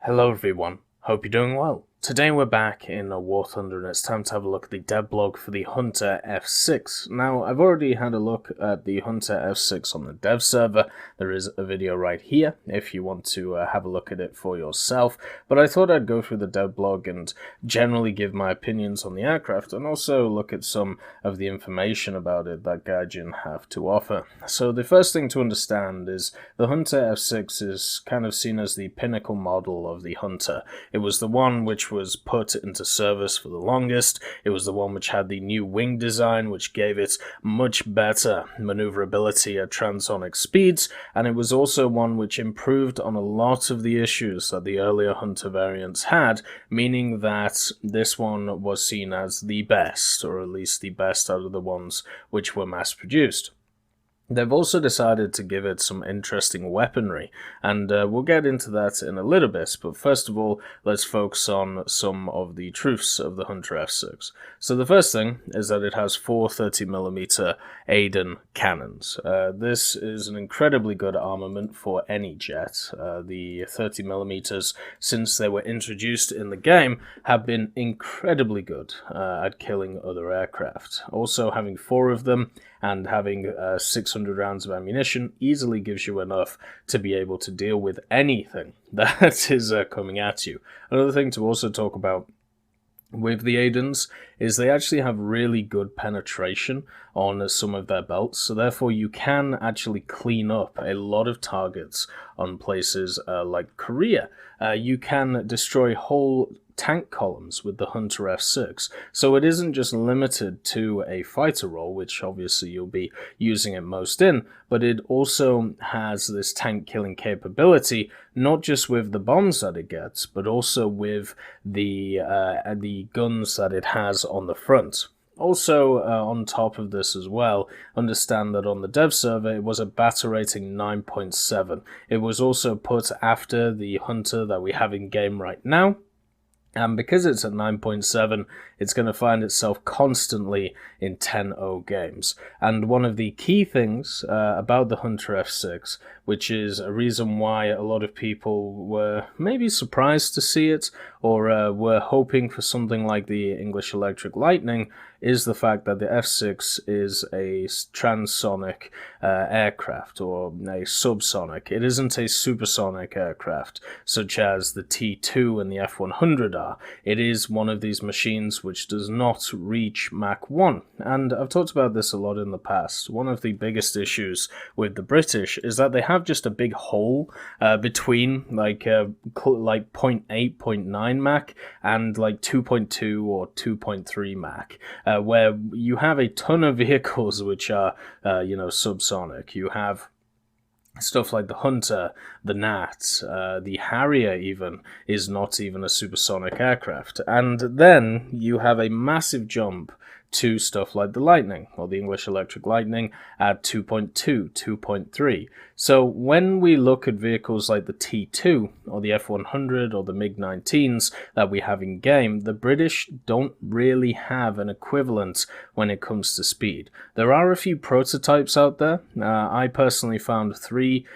Hello everyone, hope you're doing well. Today we're back in War Thunder and it's time to have a look at the devblog for the Hunter F.6. Now, I've already had a look at the Hunter F.6 on the dev server. There is a video right here if you want to have a look at it for yourself. But I thought I'd go through the devblog and generally give my opinions on the aircraft and also look at some of the information about it that Gaijin have to offer. So the first thing to understand is the Hunter F.6 is kind of seen as the pinnacle model of the Hunter. It was the one which was put into service for the longest. It was the one which had the new wing design, which gave it much better maneuverability at transonic speeds, and it was also one which improved on a lot of the issues that the earlier Hunter variants had, meaning that this one was seen as the best, or at least the best out of the ones which were mass-produced. They've also decided to give it some interesting weaponry, and we'll get into that in a little bit, but first of all, let's focus on some of the truths of the Hunter F.6. So the first thing is that it has 4 30mm ADEN cannons. This is an incredibly good armament for any jet. The 30mm, since they were introduced in the game, have been incredibly good at killing other aircraft. Also, having 4 of them and having 600 rounds of ammunition easily gives you enough to be able to deal with anything that is coming at you. Another thing to also talk about with the ADENs is they actually have really good penetration on some of their belts, so therefore you can actually clean up a lot of targets on places like Korea. You can destroy whole tank columns with the Hunter F.6, so it isn't just limited to a fighter role, which obviously you'll be using it most in, but it also has this tank killing capability, not just with the bombs that it gets, but also with the guns that it has on the front. Also, on top of this as well, understand that on the dev server it was a battle rating 9.7. It was also put after the Hunter that we have in game right now, and because it's at 9.7, it's going to find itself constantly in 10-0 games. And one of the key things about the Hunter F.6, which is a reason why a lot of people were maybe surprised to see it, or were hoping for something like the English Electric Lightning, is the fact that the F.6 is a transonic aircraft, or a subsonic. It isn't a supersonic aircraft, such as the T2 and the F-100 are. It is one of these machines which does not reach Mach 1. And I've talked about this a lot in the past. One of the biggest issues with the British is that they have just a big hole between like 0.8, 0.9 Mach and like 2.2 or 2.3 Mach. Where you have a ton of vehicles which are, subsonic. You have stuff like the Hunter, the Gnat, the Harrier even is not even a supersonic aircraft. And then you have a massive jump to stuff like the Lightning, or the English Electric Lightning, at 2.2, 2.3. So when we look at vehicles like the T2, or the F-100, or the MiG-19s that we have in game, the British don't really have an equivalent when it comes to speed. There are a few prototypes out there. I personally found 3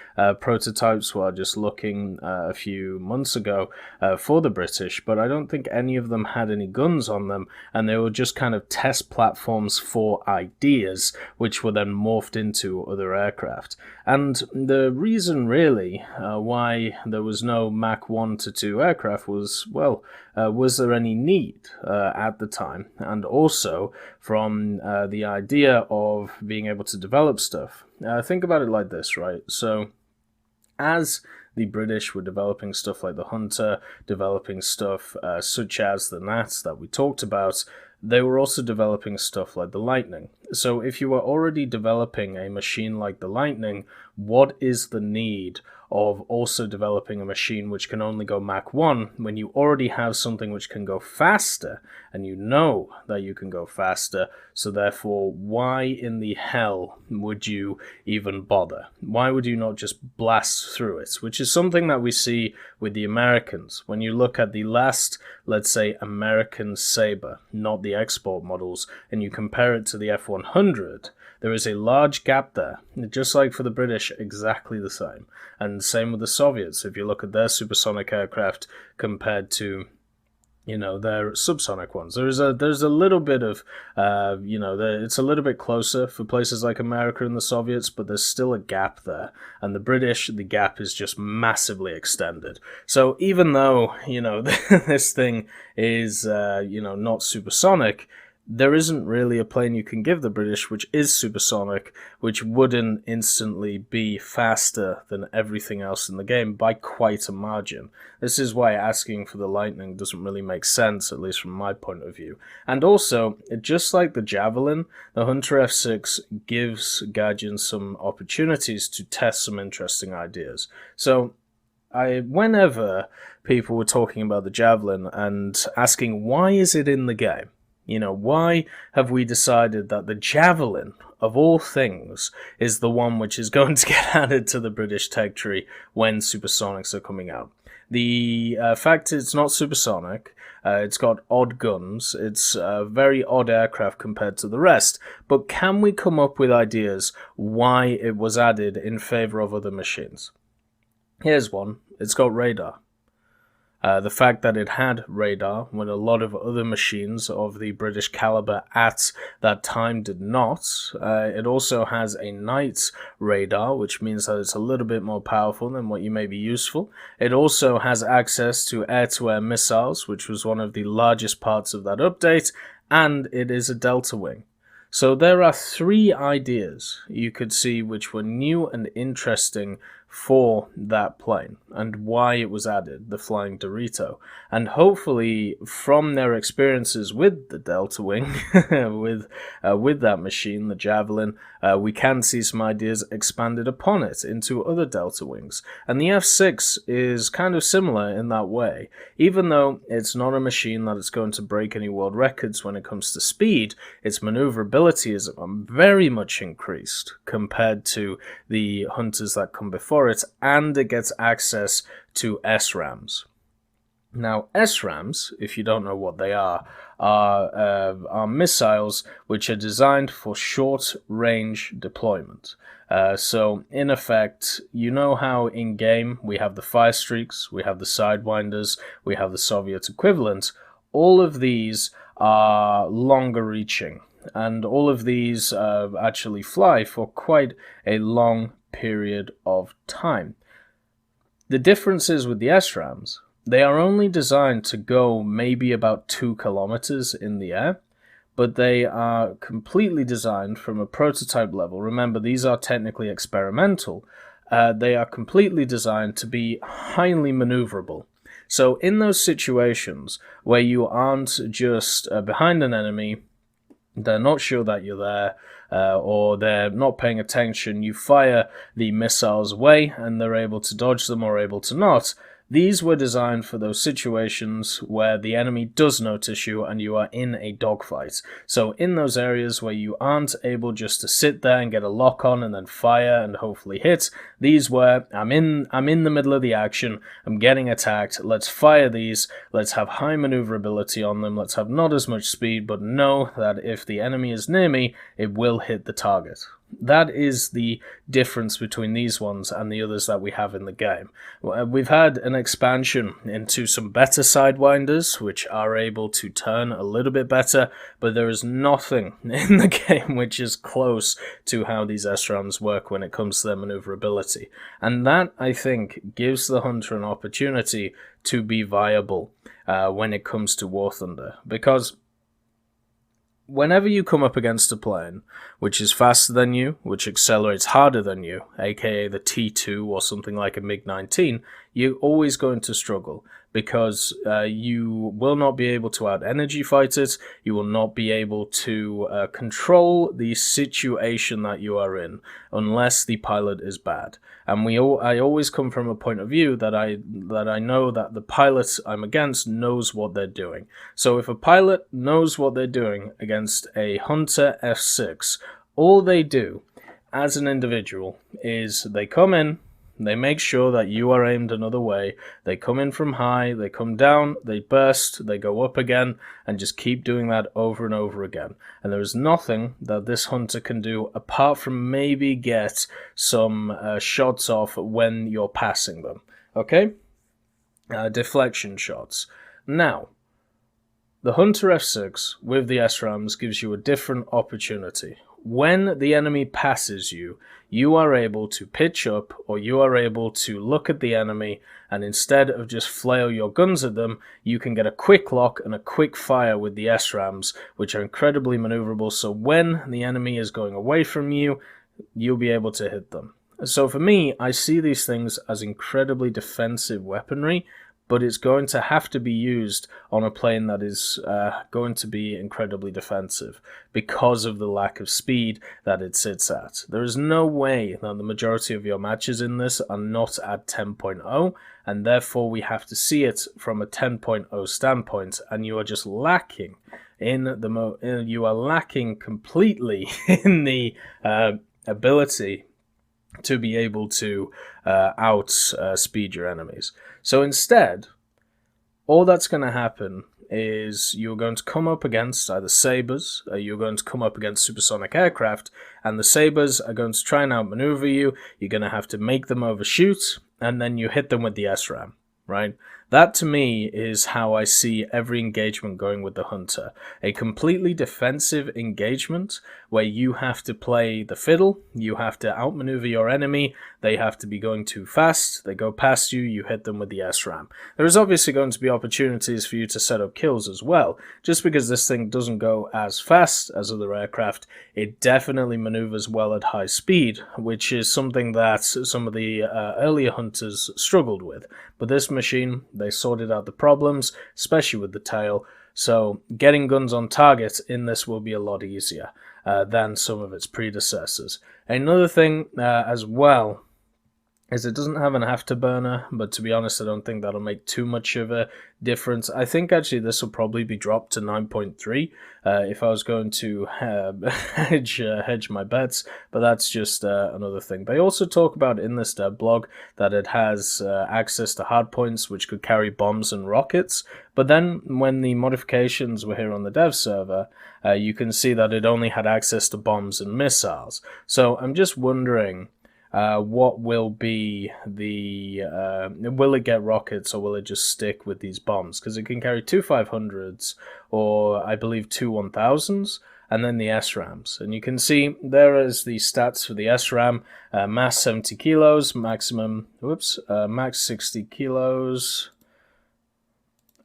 prototypes while just looking a few months ago for the British, but I don't think any of them had any guns on them, and they were just kind of test platforms for ideas, which were then morphed into other aircraft. And the reason really why there was no Mach 1 to 2 aircraft was, well, was there any need at the time? And also from the idea of being able to develop stuff. Think about it like this, right? So as the British were developing stuff like the Hunter, developing stuff such as the Gnats that we talked about, they were also developing stuff like the Lightning. So if you are already developing a machine like the Lightning, what is the need of also developing a machine which can only go Mach 1 when you already have something which can go faster, and you know that you can go faster, so therefore why in the hell would you even bother? Why would you not just blast through it? Which is something that we see with the Americans. When you look at the last, let's say, American Sabre, not the export models, and you compare it to the F-100, there is a large gap there. Just like for the British, exactly the same. And same with the Soviets. If you look at their supersonic aircraft compared to, you know, their subsonic ones, there's a little bit of, it's a little bit closer for places like America and the Soviets, but there's still a gap there. And the British, the gap is just massively extended. So even though, you know, this thing is, not supersonic, there isn't really a plane you can give the British which is supersonic, which wouldn't instantly be faster than everything else in the game by quite a margin. This is why asking for the Lightning doesn't really make sense, at least from my point of view. And also, just like the Javelin, the Hunter F.6 gives Gaijin some opportunities to test some interesting ideas. So, whenever people were talking about the Javelin and asking why is it in the game, you know, why have we decided that the Javelin, of all things, is the one which is going to get added to the British tech tree when supersonics are coming out? The fact it's not supersonic, it's got odd guns, it's a very odd aircraft compared to the rest, but can we come up with ideas why it was added in favor of other machines? Here's one. It's got radar. The fact that it had radar when a lot of other machines of the British caliber at that time did not. It also has a night radar, which means that it's a little bit more powerful than what you may be useful. It also has access to air-to-air missiles, which was one of the largest parts of that update, and it is a delta wing. So there are 3 ideas you could see which were new and interesting for that plane and why it was added, the Flying Dorito. And hopefully from their experiences with the Delta Wing, with that machine, the Javelin, we can see some ideas expanded upon it into other Delta Wings. And the F6 is kind of similar in that way. Even though it's not a machine that is going to break any world records when it comes to speed, its maneuverability is very much increased compared to the Hunters that come before it, and it gets access to SRAMs. Now, SRAMs, if you don't know what they are missiles which are designed for short-range deployment. So, in effect, you know how in-game we have the fire streaks, we have the sidewinders, we have the Soviet equivalent. All of these are longer-reaching, and all of these actually fly for quite a long period of time. The difference is with the SRAMs, they are only designed to go maybe about 2 kilometers in the air, but they are completely designed from a prototype level. Remember, these are technically experimental. They are completely designed to be highly maneuverable. So in those situations where you aren't just behind an enemy, they're not sure that you're there, or they're not paying attention, you fire the missiles away and they're able to dodge them or able to not. These were designed for those situations where the enemy does notice you and you are in a dogfight. So in those areas where you aren't able just to sit there and get a lock on and then fire and hopefully hit, these were, I'm in the middle of the action, I'm getting attacked, let's fire these, let's have high maneuverability on them, let's have not as much speed, but know that if the enemy is near me, it will hit the target. That is the difference between these ones and the others that we have in the game. We've had an expansion into some better sidewinders, which are able to turn a little bit better, but there is nothing in the game which is close to how these SRAMs work when it comes to their maneuverability. And that, I think, gives the Hunter an opportunity to be viable when it comes to War Thunder, because whenever you come up against a plane which is faster than you, which accelerates harder than you, aka the T2 or something like a MiG-19, you're always going to struggle because you will not be able to out-energy fight it, you will not be able to control the situation that you are in unless the pilot is bad. And I always come from a point of view that I know that the pilot I'm against knows what they're doing. So if a pilot knows what they're doing against a Hunter F.6, all they do as an individual is they come in, They make sure that you are aimed another way. They come in from high, they come down, they burst, they go up again, and just keep doing that over and over again. And there is nothing that this hunter can do apart from maybe get some shots off when you're passing them. Okay? Deflection shots. Now, the Hunter F.6 with the SRAMs gives you a different opportunity. When the enemy passes you, you are able to pitch up, or you are able to look at the enemy, and instead of just flail your guns at them, you can get a quick lock and a quick fire with the SRAMs, which are incredibly maneuverable, so when the enemy is going away from you, you'll be able to hit them. So for me, I see these things as incredibly defensive weaponry, but it's going to have to be used on a plane that is going to be incredibly defensive because of the lack of speed that it sits at. There is no way that the majority of your matches in this are not at 10.0, and therefore we have to see it from a 10.0 standpoint, and you are just lacking in the you are lacking completely in the ability to be able to outspeed your enemies. So instead, all that's going to happen is you're going to come up against either sabers, you're going to come up against supersonic aircraft, and the sabers are going to try and outmaneuver you. You're going to have to make them overshoot, and then you hit them with the SRAM, right? That, to me, is how I see every engagement going with the Hunter. A completely defensive engagement where you have to play the fiddle, you have to outmaneuver your enemy, they have to be going too fast, they go past you, you hit them with the SRAM. There is obviously going to be opportunities for you to set up kills as well. Just because this thing doesn't go as fast as other aircraft, it definitely maneuvers well at high speed, which is something that some of the earlier Hunters struggled with. But this machine, they sorted out the problems, especially with the tail, so getting guns on target in this will be a lot easier than some of its predecessors. Another thing as well is it doesn't have an afterburner, but to be honest, I don't think that'll make too much of a difference. I think actually this will probably be dropped to 9.3 if I was going to hedge my bets, but that's just another thing. They also talk about in this Devblog that it has access to hardpoints which could carry bombs and rockets, but then when the modifications were here on the dev server, you can see that it only had access to bombs and missiles. So I'm just wondering, what will be the will it get rockets, or will it just stick with these bombs? Because it can carry 2 500s, or I believe 2 1000s, and then the SRAMs. And you can see there is the stats for the SRAM: mass 70 kilos, maximum max 60 kilos.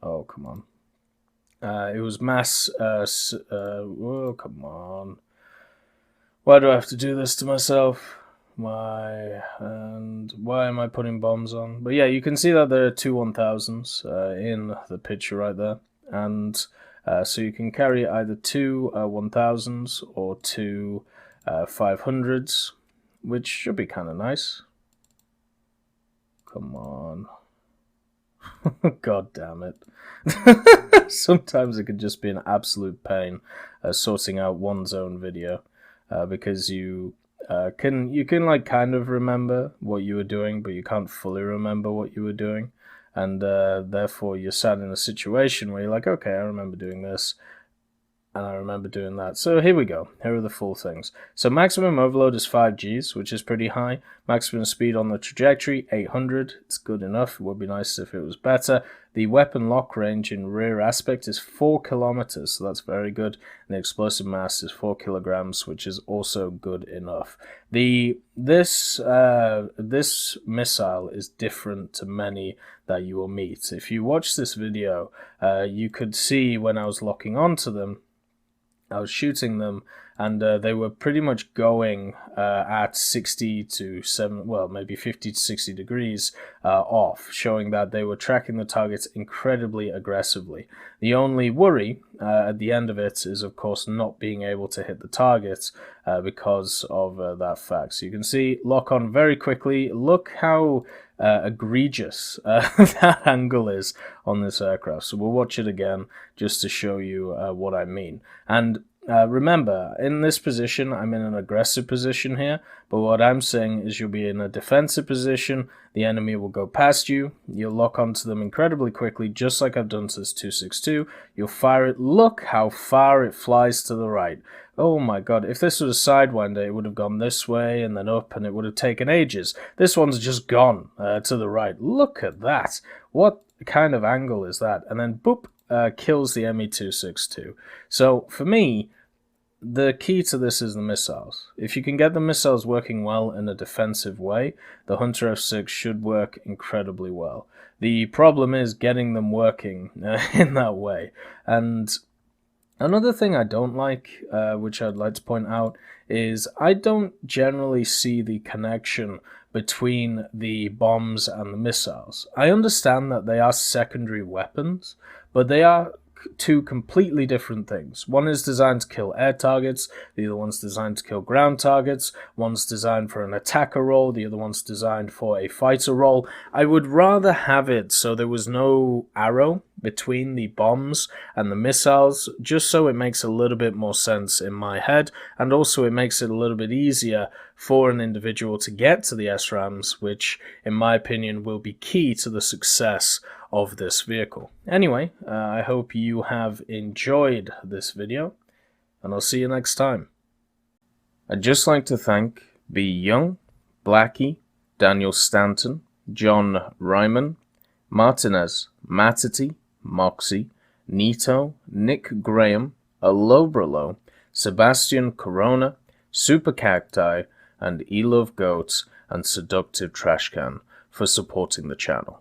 Oh, come on. It was mass oh, come on, why do I have to do this to myself? Why am I putting bombs on? But yeah, you can see that there are 2 1000s in the picture right there, and so you can carry either 2 1000s or 2 500s, which should be kind of nice. Come on. God damn it. Sometimes it could just be an absolute pain sorting out one's own video because you can like kind of remember what you were doing, but you can't fully remember what you were doing, and therefore you're sat in a situation where you're like, okay, I remember doing this, and I remember doing that. So here we go. Here are the full things. So maximum overload is 5 Gs, which is pretty high. Maximum speed on the trajectory, 800. It's good enough. It would be nice if it was better. The weapon lock range in rear aspect is 4 kilometers, so that's very good. And the explosive mass is 4 kilograms, which is also good enough. This missile is different to many that you will meet. If you watch this video, you could see when I was locking onto them, I was shooting them, and they were pretty much going at 60 to 7, well, maybe 50 to 60 degrees off, showing that they were tracking the targets incredibly aggressively. The only worry at the end of it is, of course, not being able to hit the target because of that fact. So you can see lock on very quickly. Look how egregious that angle is on this aircraft. So we'll watch it again just to show you what I mean. And Remember, in this position, I'm in an aggressive position here, but what I'm saying is you'll be in a defensive position, the enemy will go past you, you'll lock onto them incredibly quickly, just like I've done to this 262, you'll fire it, look how far it flies to the right. Oh my god, if this was a Sidewinder, it would have gone this way and then up, and it would have taken ages. This one's just gone to the right. Look at that. What kind of angle is that? And then boop, kills the ME-262. So for me, the key to this is the missiles. If you can get the missiles working well in a defensive way, the Hunter F.6 should work incredibly well. The problem is getting them working in that way. And another thing I don't like, which I'd like to point out, is I don't generally see the connection between the bombs and the missiles. I understand that they are secondary weapons, but they are two completely different things. One is designed to kill air targets, the other one's designed to kill ground targets, one's designed for an attacker role, the other one's designed for a fighter role. I would rather have it so there was no arrow between the bombs and the missiles, just so it makes a little bit more sense in my head, and also it makes it a little bit easier for an individual to get to the SRAMs, which in my opinion will be key to the success of this vehicle. Anyway, I hope you have enjoyed this video, and I'll see you next time. I'd just like to thank B. Young, Blackie, Daniel Stanton, John Ryman, Martinez, Matity, Moxie, Nito, Nick Graham, Alobralo, Sebastian Corona, Super Cacti, and Elove Goats and Seductive Trashcan for supporting the channel.